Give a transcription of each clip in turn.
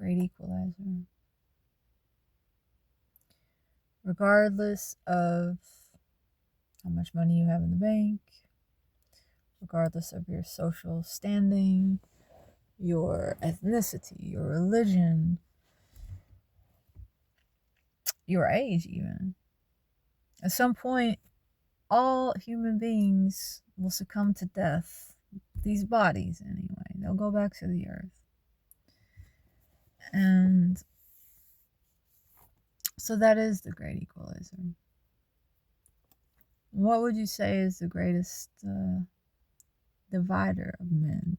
Great Equalizer. Regardless of how much money you have in the bank, regardless of your social standing, your ethnicity, your religion, your age, even. At some point, all human beings will succumb to death. These bodies, anyway. They'll go back to the earth. And so that is the Great Equalizer. What would you say is the greatest divider of men?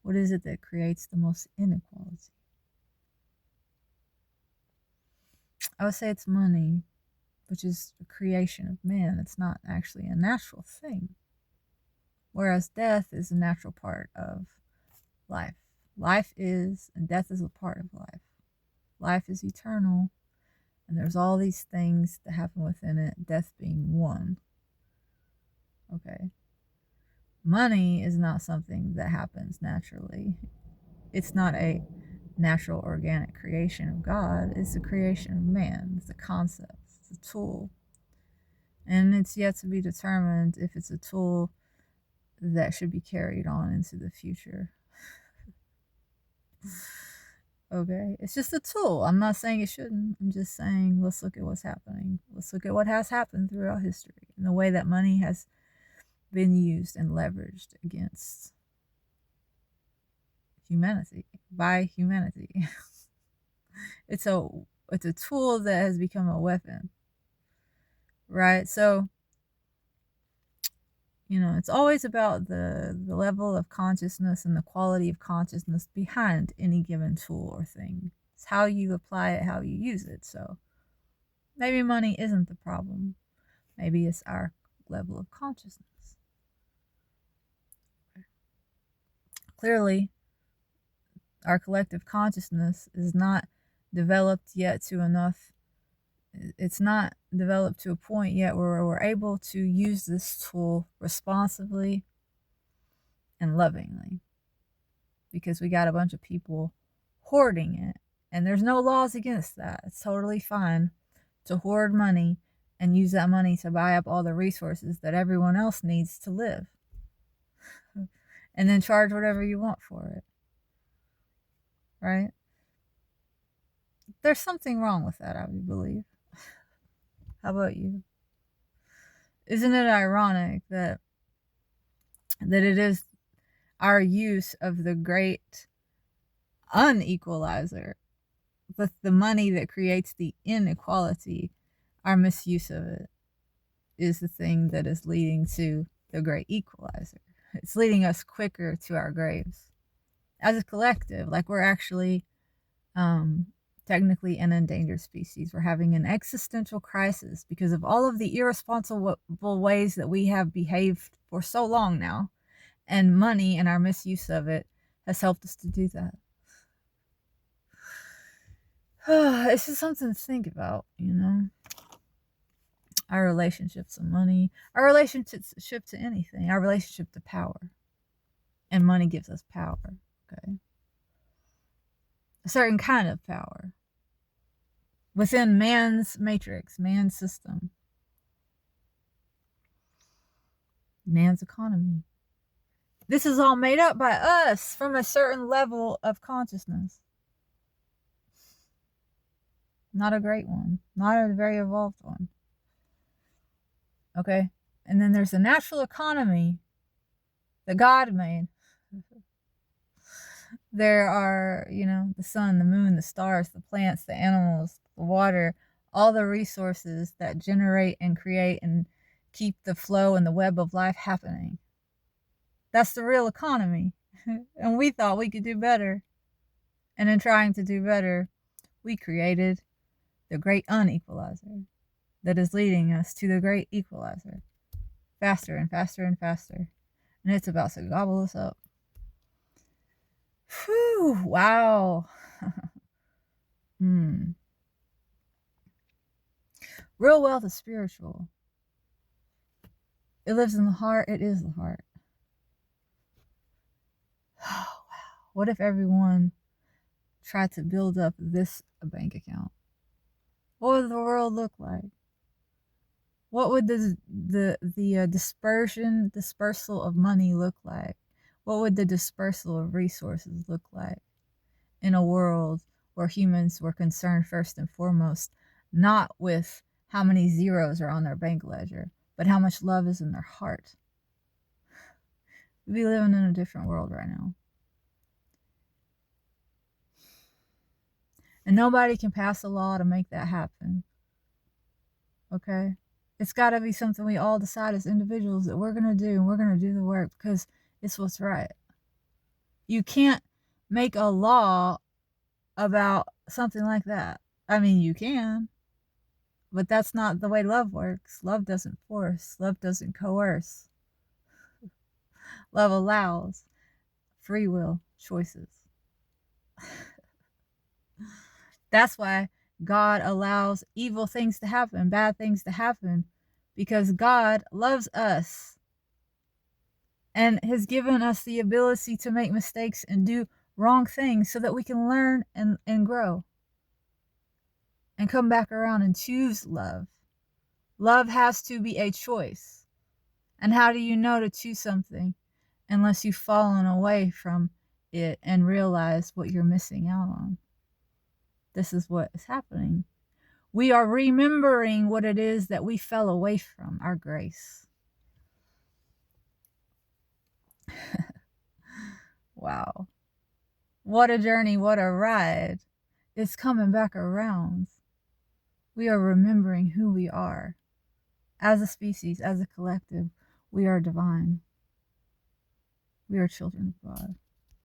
What is it that creates the most inequality? I would say it's money, which is a creation of man. It's not actually a natural thing. Whereas death is a natural part of life. Life is, and death is a part of life. Life is eternal, and there's all these things that happen within it, death being one. Okay. Money is not something that happens naturally. It's not a natural organic creation of God. It's a creation of man. It's a concept. It's a tool. And it's yet to be determined if it's a tool that should be carried on into the future. Okay, it's just a tool. I'm not saying it shouldn't. I'm just saying let's look at what's happening. Let's look at what has happened throughout history and the way that money has been used and leveraged against humanity by humanity. It's a tool that has become a weapon, right? So it's always about the level of consciousness and the quality of consciousness behind any given tool or thing. It's how you apply it, how you use it. So maybe money isn't the problem. Maybe it's our level of consciousness. Clearly, our collective consciousness is not developed yet to enough. It's not developed to a point yet where we're able to use this tool responsibly and lovingly, because we got a bunch of people hoarding it, and there's no laws against that. It's totally fine to hoard money and use that money to buy up all the resources that everyone else needs to live, and then charge whatever you want for it, right? There's something wrong with that, I would believe. How about you? Isn't it ironic that it is our use of the great unequalizer, but the money that creates the inequality, our misuse of it, is the thing that is leading to the great equalizer. It's leading us quicker to our graves. As a collective, like we're actually technically an endangered species. We're having an existential crisis because of all of the irresponsible ways that we have behaved for so long now. And money and our misuse of it has helped us to do that. It's just something to think about, Our relationship to money, our relationship to anything, our relationship to power. And money gives us power, okay? A certain kind of power within man's matrix, man's system, man's economy. This is all made up by us from a certain level of consciousness. Not a great one, not a very evolved one. Okay? And then there's the natural economy that God made. There are, the sun, the moon, the stars, the plants, the animals, the water, all the resources that generate and create and keep the flow and the web of life happening. That's the real economy. And we thought we could do better. And in trying to do better, we created the great unequalizer that is leading us to the great equalizer. Faster and faster and faster. And it's about to gobble us up. Whew, wow. Real wealth is spiritual. It lives in the heart. It is the heart. Oh, wow. What if everyone tried to build up this bank account, what would the world look like? What would the dispersal of money look like? What would the dispersal of resources look like in a world where humans were concerned first and foremost not with how many zeros are on their bank ledger, but how much love is in their heart? We'd be living in a different world right now. And nobody can pass a law to make that happen. Okay? It's got to be something we all decide as individuals that we're going to do, and we're going to do the work because it's what's right. You can't make a law about something like that. I mean, you can, but that's not the way love works. Love doesn't force, love doesn't coerce. Love allows free will choices. That's why God allows evil things to happen, bad things to happen, because God loves us and has given us the ability to make mistakes and do wrong things so that we can learn and grow and come back around and choose love. Love has to be a choice. And how do you know to choose something unless you've fallen away from it and realize what you're missing out on? This is what is happening. We are remembering what it is that we fell away from, our grace. Wow. What a journey, what a ride. It's coming back around. We are remembering who we are. As a species, as a collective, we are divine. We are children of God.